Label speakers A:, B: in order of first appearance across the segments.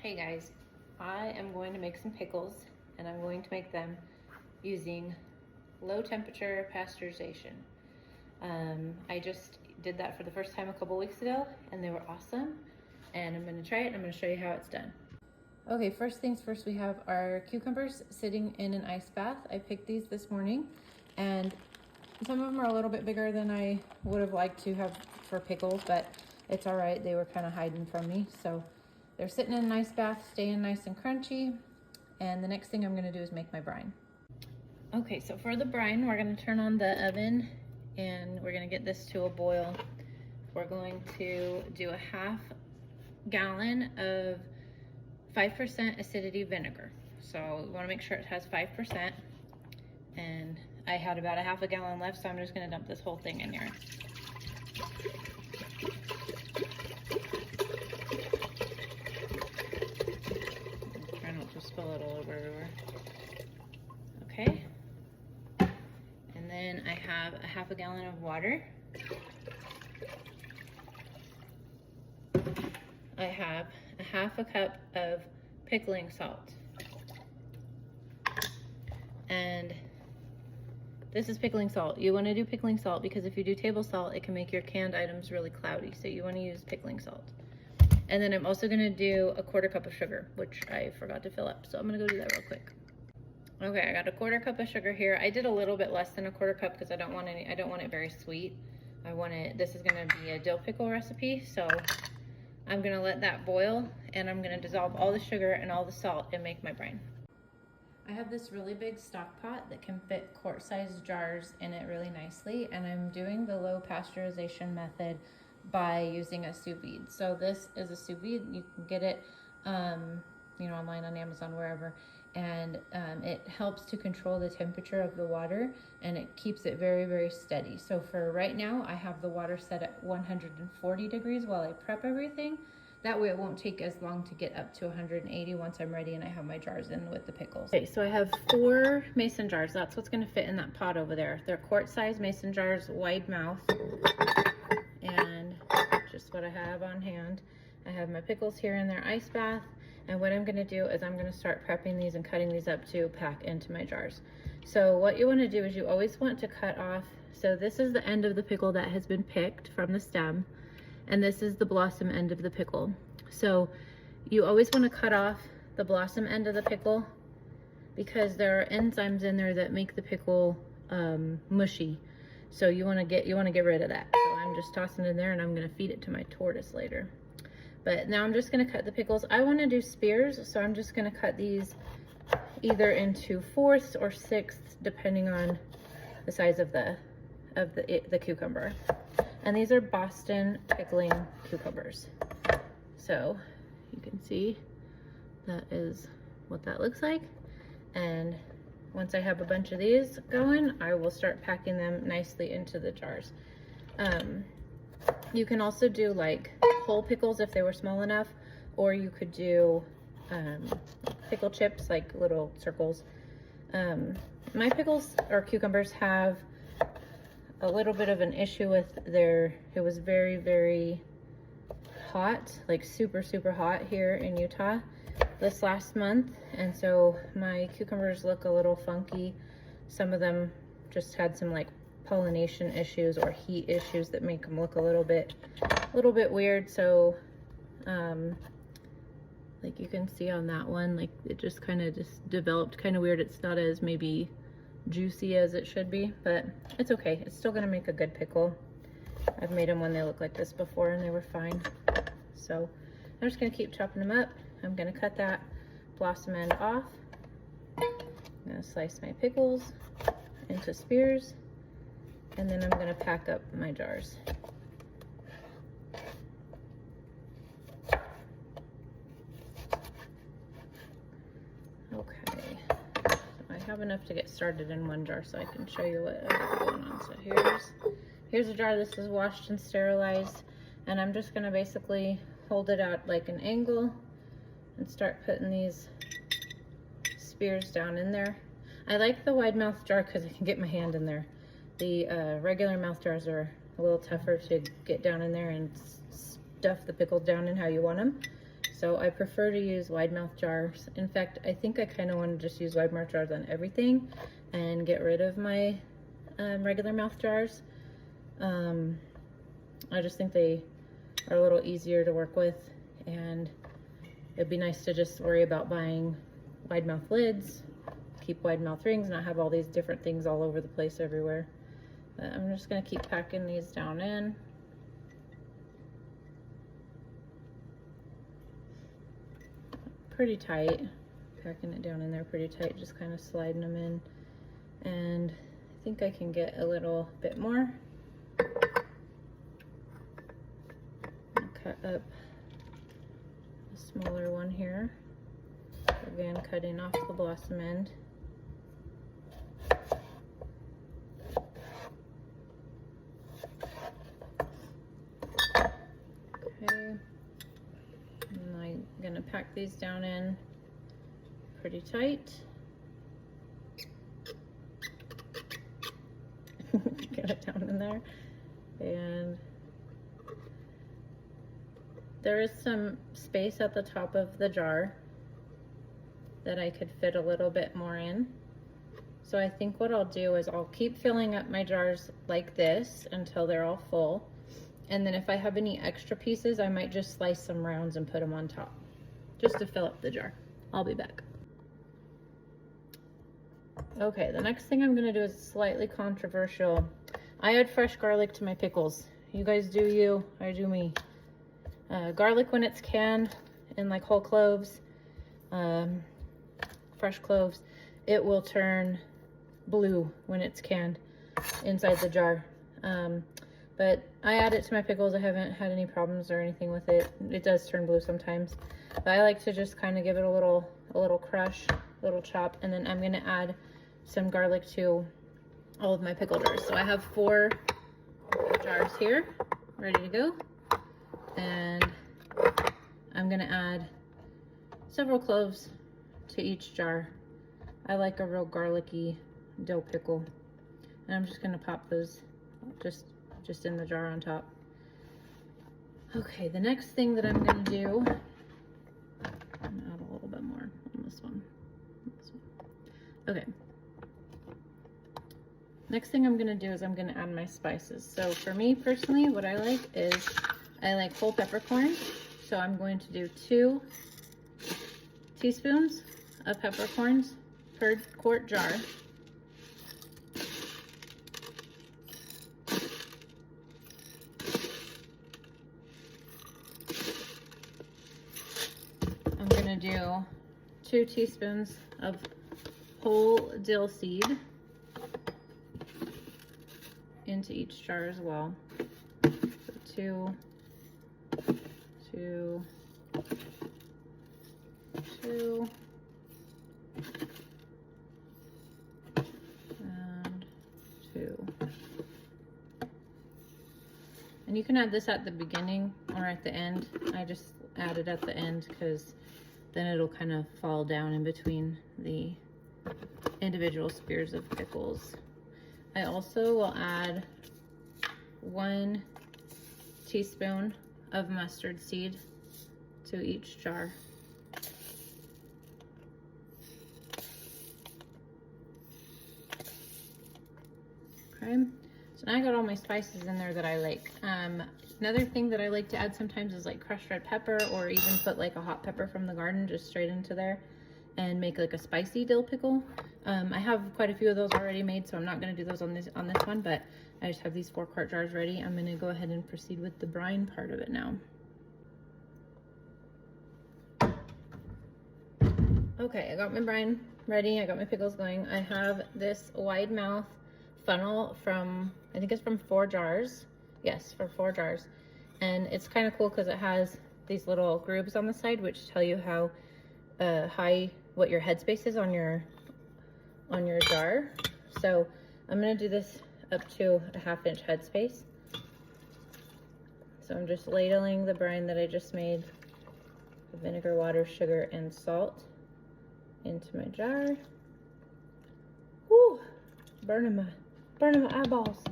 A: Hey guys, I am going to make some pickles and I'm going to make them using low temperature pasteurization. I just did that for the first time a couple weeks ago and they were awesome, and I'm going to try it and I'm going to show you how it's done. Okay, first things first, we have our cucumbers sitting in an ice bath. I picked these this morning and some of them are a little bit bigger than I would have liked to have for pickles, but it's all right. They were kind of hiding from me. So they're sitting in a nice bath, staying nice and crunchy. And the next thing I'm gonna do is make my brine. Okay, so for the brine, we're gonna turn on the oven and we're gonna get this to a boil. We're going to do a half gallon of 5% acidity vinegar. So we wanna make sure it has 5%. And I had about a half a gallon left, so I'm just gonna dump this whole thing in here. Try not to spill it all over everywhere. Okay. And then I have a half a gallon of water. I have a half a cup of pickling salt. And this is pickling salt. You want to do pickling salt because if you do table salt, it can make your canned items really cloudy. So you want to use pickling salt. And then I'm also going to do a quarter cup of sugar, which I forgot to fill up. So I'm going to go do that real quick. Okay, I got a quarter cup of sugar here. I did a little bit less than a quarter cup because I don't want it very sweet. This is going to be a dill pickle recipe. So I'm going to let that boil and I'm going to dissolve all the sugar and all the salt and make my brine. I have this really big stock pot that can fit quart-sized jars in it really nicely, and I'm doing the low pasteurization method by using a sous vide. So this is a sous vide. You can get it online on Amazon, wherever, and it helps to control the temperature of the water and it keeps it very, very steady. So for right now, I have the water set at 140 degrees while I prep everything. That way it won't take as long to get up to 180 once I'm ready and I have my jars in with the pickles. Okay, so I have 4 mason jars. That's what's gonna fit in that pot over there. They're quart-sized mason jars, wide mouth, and just what I have on hand. I have my pickles here in their ice bath, and what I'm gonna do is I'm gonna start prepping these and cutting these up to pack into my jars. So what you wanna do is you always want to cut off, so this is the end of the pickle that has been picked from the stem, and this is the blossom end of the pickle. So you always want to cut off the blossom end of the pickle because there are enzymes in there that make the pickle mushy. So you want to get rid of that. So I'm just tossing it in there and I'm going to feed it to my tortoise later. But now I'm just going to cut the pickles. I want to do spears, so I'm just going to cut these either into 4ths or 6ths depending on the size of the cucumber. And these are Boston pickling cucumbers. So you can see that is what that looks like. And once I have a bunch of these going, I will start packing them nicely into the jars. You can also do like whole pickles if they were small enough, or you could do pickle chips, like little circles. My pickles or cucumbers have a little bit of an issue with it was very, very hot, like super, super hot here in Utah this last month. And so my cucumbers look a little funky. Some of them just had some like pollination issues or heat issues that make them look a little bit weird. So, like you can see on that one, like it just kind of developed kind of weird. It's not as maybe juicy as it should be, but it's okay. It's still gonna make a good pickle. I've made them when they look like this before and they were fine. So I'm just gonna keep chopping them up. I'm gonna cut that blossom end off. I'm gonna slice my pickles into spears, and then I'm gonna pack up my jars. Okay. I have enough to get started in one jar so I can show you what I have going on. So here's a jar. This is washed and sterilized, and I'm just gonna basically hold it out like an angle and start putting these spears down in there. I like the wide mouth jar because I can get my hand in there. The regular mouth jars are a little tougher to get down in there and stuff the pickles down in how you want them. So I prefer to use wide mouth jars. In fact, I think I kind of want to just use wide mouth jars on everything and get rid of my regular mouth jars. I just think they are a little easier to work with, and it'd be nice to just worry about buying wide mouth lids, keep wide mouth rings, not have all these different things all over the place everywhere. But I'm just gonna keep packing these down in. Pretty tight, packing it down in there pretty tight, just kind of sliding them in. And I think I can get a little bit more. I'll cut up a smaller one here. Again, cutting off the blossom end. Okay. And I'm gonna pack these down in pretty tight. Get it down in there. And there is some space at the top of the jar that I could fit a little bit more in. So I think what I'll do is I'll keep filling up my jars like this until they're all full. And then if I have any extra pieces, I might just slice some rounds and put them on top, just to fill up the jar. I'll be back. Okay, the next thing I'm gonna do is slightly controversial. I add fresh garlic to my pickles. You guys do you, I do me. Garlic when it's canned in like whole cloves, fresh cloves, it will turn blue when it's canned inside the jar. But I add it to my pickles. I haven't had any problems or anything with it. It does turn blue sometimes, but I like to just kind of give it a little crush, a little chop, and then I'm gonna add some garlic to all of my pickle jars. So I have 4 jars here ready to go, and I'm gonna add several cloves to each jar. I like a real garlicky dill pickle, and I'm just gonna pop those just in the jar on top. Okay, the next thing that I'm gonna do, I'm gonna add a little bit more on this one. Okay. Next thing I'm gonna do is I'm gonna add my spices. So for me personally, what I like is I like whole peppercorns. So I'm going to do 2 teaspoons of peppercorns per quart jar. I'm gonna do 2 teaspoons of whole dill seed into each jar as well. So 2, and 2. And you can add this at the beginning or at the end. I just add it at the end because then it'll kind of fall down in between the individual spears of pickles. I also will add 1 teaspoon of mustard seed to each jar. Okay, so now I got all my spices in there that I like. Another thing that I like to add sometimes is like crushed red pepper, or even put like a hot pepper from the garden just straight into there and make like a spicy dill pickle. I have quite a few of those already made, so I'm not going to do those on this one, but I just have these 4 quart jars ready. I'm going to go ahead and proceed with the brine part of it now. Okay, I got my brine ready. I got my pickles going. I have this wide mouth funnel from, I think it's from 4 jars. Yes, from 4 jars. And it's kind of cool because it has these little grooves on the side which tell you how high, what your headspace is on your jar. So I'm going to do this up to a 1/2 inch headspace. So I'm just ladling the brine that I just made, the vinegar, water, sugar, and salt into my jar. Whoo! Burning my eyeballs.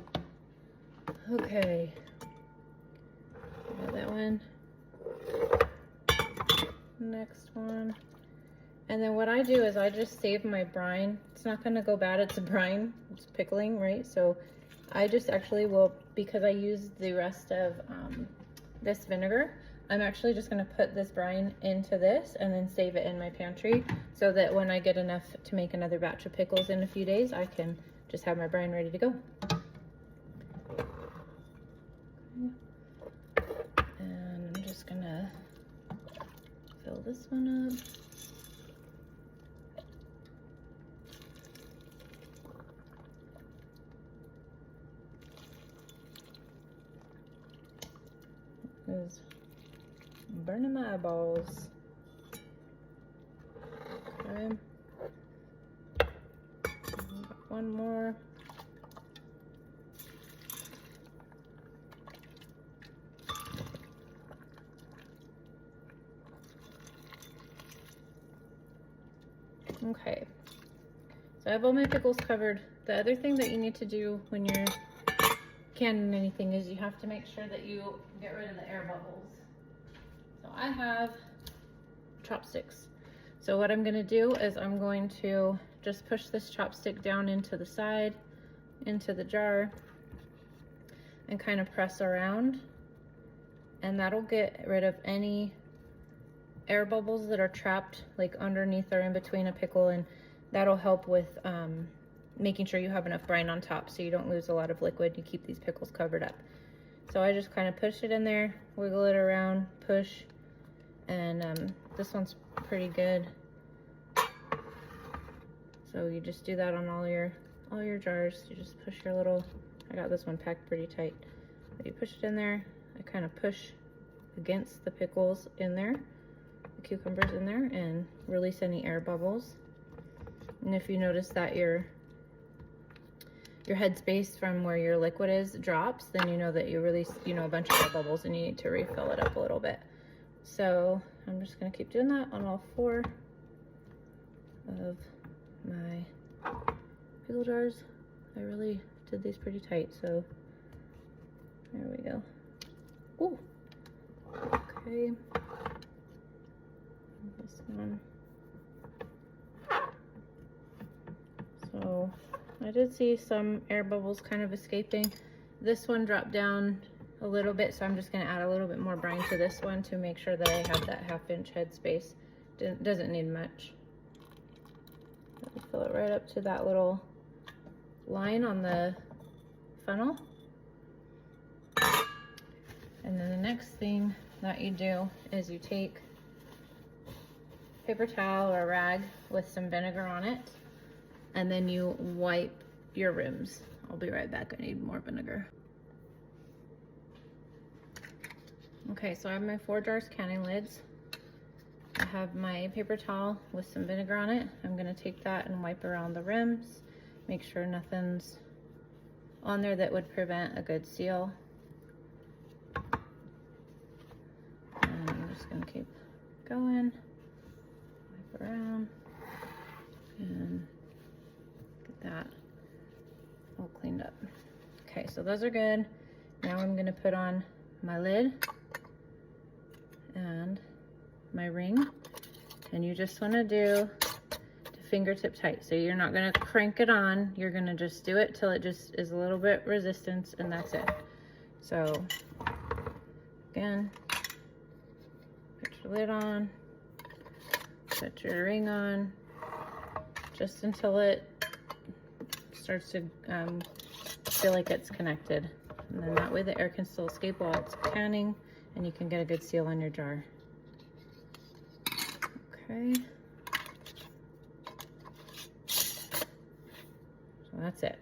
A: Okay. Got that one. next one. And then what I do is I just save my brine. It's not gonna go bad, it's a brine, it's pickling, right? So I just actually will, because I used the rest of this vinegar, I'm actually just gonna put this brine into this and then save it in my pantry so that when I get enough to make another batch of pickles in a few days, I can just have my brine ready to go. And I'm just gonna fill this one up. Is burning my eyeballs. Okay. One more. Okay. So I have all my pickles covered. The other thing that you need to do when you're canning anything is you have to make sure that you get rid of the air bubbles. So I have chopsticks. So what I'm gonna do is I'm going to just push this chopstick down into the side, into the jar, and kind of press around. And that'll get rid of any air bubbles that are trapped like underneath or in between a pickle, and that'll help with making sure you have enough brine on top so you don't lose a lot of liquid. You keep these pickles covered up. So I just kind of push it in there, wiggle it around, push, and this one's pretty good. So you just do that on all your jars. You just push your little, I got this one packed pretty tight, but you push it in there. I kind of push against the pickles in there, the cucumbers in there, and release any air bubbles. And if you notice that your headspace from where your liquid is drops, then you know that you release, a bunch of air bubbles and you need to refill it up a little bit. So I'm just gonna keep doing that on all 4 of my pickle jars. I really did these pretty tight, so there we go. Ooh, okay. This one. So I did see some air bubbles kind of escaping. This one dropped down a little bit, so I'm just gonna add a little bit more brine to this one to make sure that I have that 1/2 inch head space. Doesn't need much. Fill it right up to that little line on the funnel. And then the next thing that you do is you take paper towel or a rag with some vinegar on it, and then you wipe your rims. I'll be right back, I need more vinegar. Okay, so I have my 4 jars canning lids. I have my paper towel with some vinegar on it. I'm gonna take that and wipe around the rims, make sure nothing's on there that would prevent a good seal. And I'm just gonna keep going, wipe around, and get that all cleaned up. Okay, so those are good. Now I'm gonna put on my lid and my ring, and you just want to do to fingertip tight. So you're not going to crank it on, you're going to just do it till it just is a little bit resistance, and that's it. So again, put your lid on, put your ring on, just until it starts to feel like it's connected, and then that way the air can still escape while it's canning and you can get a good seal on your jar. Okay, so that's it.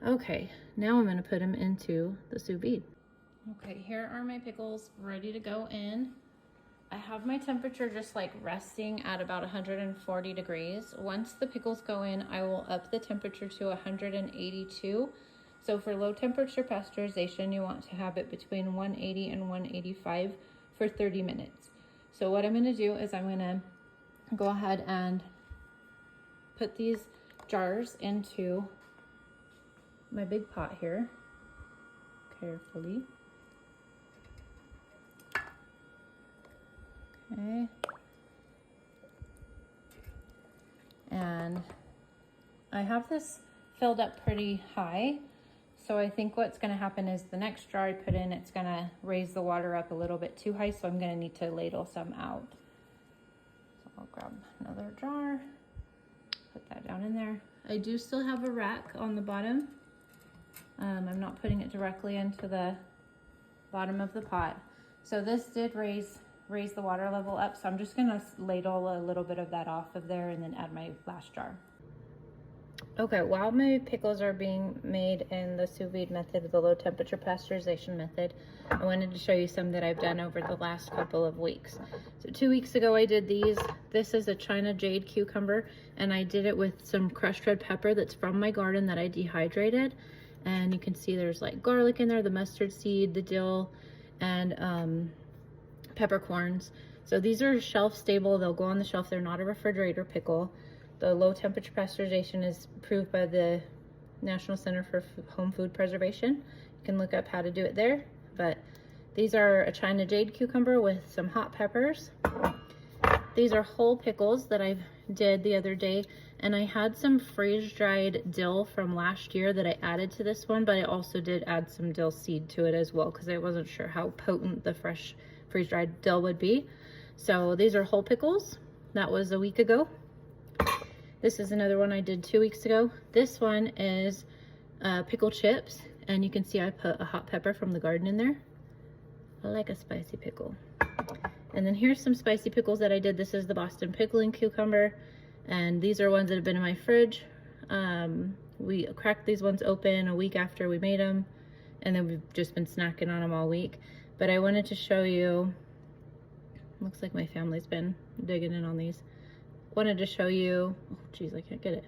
A: Okay, now I'm going to put them into the sous vide. Okay, here are my pickles ready to go in. I have my temperature just like resting at about 140 degrees. Once the pickles go in, I will up the temperature to 182. So for low temperature pasteurization, you want to have it between 180 and 185 for 30 minutes. So what I'm going to do is I'm going to go ahead and put these jars into my big pot here carefully. Okay. And I have this filled up pretty high. So I think what's gonna happen is the next jar I put in, it's gonna raise the water up a little bit too high, so I'm gonna need to ladle some out. So I'll grab another jar, put that down in there. I do still have a rack on the bottom. I'm not putting it directly into the bottom of the pot. So this did raise the water level up, so I'm just gonna ladle a little bit of that off of there and then add my last jar. Okay, while my pickles are being made in the sous vide method, the low temperature pasteurization method, I wanted to show you some that I've done over the last couple of weeks. So 2 weeks ago I did these. This is a China Jade cucumber, and I did it with some crushed red pepper that's from my garden that I dehydrated. And you can see there's like garlic in there, the mustard seed, the dill, and peppercorns. So these are shelf stable. They'll go on the shelf. They're not a refrigerator pickle. The low temperature pasteurization is approved by the National Center for Home Food Preservation. You can look up how to do it there. But these are a China Jade cucumber with some hot peppers. These are whole pickles that I did the other day, and I had some freeze-dried dill from last year that I added to this one, but I also did add some dill seed to it as well because I wasn't sure how potent the fresh freeze-dried dill would be. So these are whole pickles. That was a week ago. This is another one I did 2 weeks ago. This one is pickle chips, and you can see I put a hot pepper from the garden in there. I like a spicy pickle. And then here's some spicy pickles that I did. This is the Boston pickling cucumber, and these are ones that have been in my fridge. We cracked these ones open a week after we made them, and then we've just been snacking on them all week. But I wanted to show you, looks like my family's been digging in on these. Wanted to show you, oh geez, I can't get it,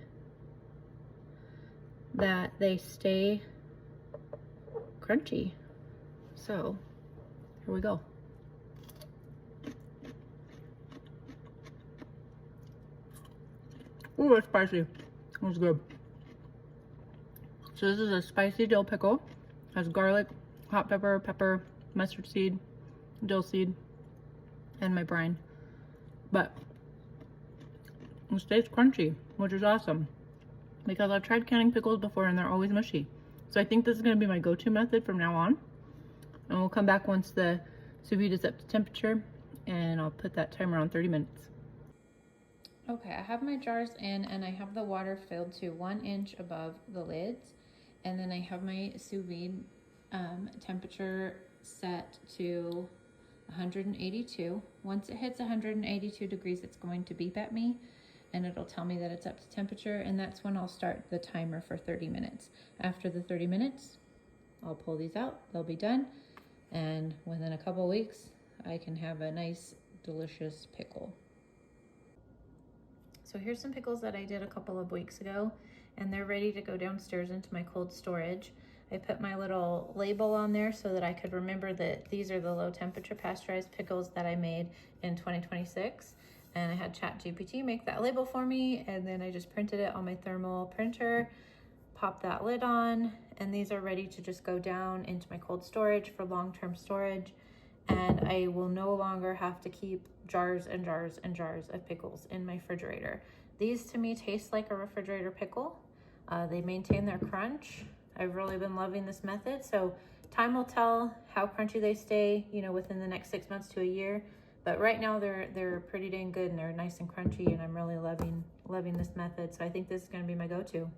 A: that they stay crunchy. So here we go. Ooh, it's spicy. It was good. So this is a spicy dill pickle. Has garlic, hot pepper, pepper, mustard seed, dill seed, and my brine. But it stays crunchy, which is awesome. Because I've tried canning pickles before and they're always mushy. So I think this is going to be my go-to method from now on. And we'll come back once the sous vide is up to temperature, and I'll put that timer on 30 minutes. Okay, I have my jars in, and I have the water filled to 1 inch above the lids. And then I have my sous vide temperature set to 182. Once it hits 182 degrees, it's going to beep at me, and it'll tell me that it's up to temperature, and that's when I'll start the timer for 30 minutes. After the 30 minutes, I'll pull these out. They'll be done, and within a couple weeks, I can have a nice, delicious pickle. So here's some pickles that I did a couple of weeks ago, and they're ready to go downstairs into my cold storage. I put my little label on there so that I could remember that these are the low temperature pasteurized pickles that I made in 2026. And I had ChatGPT make that label for me, and then I just printed it on my thermal printer, popped that lid on, and these are ready to just go down into my cold storage for long-term storage. And I will no longer have to keep jars and jars and jars of pickles in my refrigerator. These to me taste like a refrigerator pickle. They maintain their crunch. I've really been loving this method. So time will tell how crunchy they stay, you know, within the next 6 months to a year. But right now they're pretty dang good, and they're nice and crunchy, and I'm really loving this method. So I think this is gonna be my go-to.